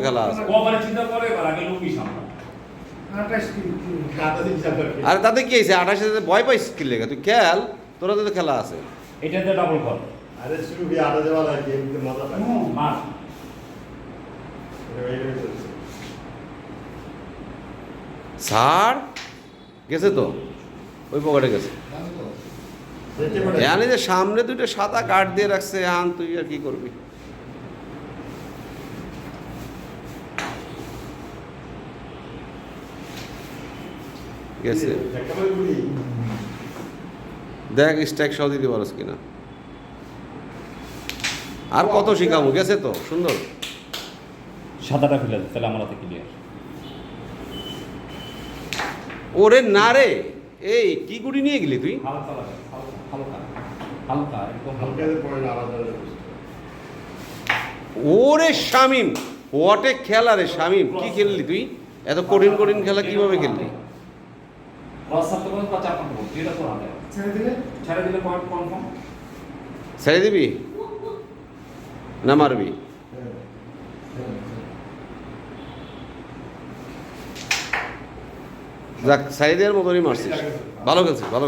খেলা আছে। আরে তাতে কি হয়েছে? 28 ভয় পাইছিস কি লেগে? তুই খেল, তোরা তো খেলা আছে। এটাতে ডাবল কর। আরে শুরু কি আটা দেওয়া লাগে গেমতে মজা পায়। মার। স্যার গেছে তো, ওই পকেটে গেছে। জানি যে সামনে দুটো সাদা কাঠ দিয়ে রাখছে, আন তুই আর কি করবি? গেছে, দেখ স্ট্রাইক সহ দিতে পারস কিনা। আর কত শিখাবো? গেছে তো, সুন্দর। সাদাটা ফেলে দে, তাহলে আমার হাতে ক্লিয়ার। ওরে না রে, এই কি গুড়ি নিয়ে গেলি তুই? হালকা লাগে, হালকা হালকা একদম হালকা। ওরে শামিম, হোয়াটে খেলা রে শামিম, কি খেললি তুই? এত কঠিন কঠিন খেলা কিভাবে খেললি? ক্রস ছাড়তে পারো বা চাপ করতে, এটা তো হাতে ছেড়ে দিলে পয়েন্ট কনফার্ম। ছেড়ে দিবি না মারবি? যাক, সাইদের মতনই মারছিস, ভালো খেলছিস, ভালো।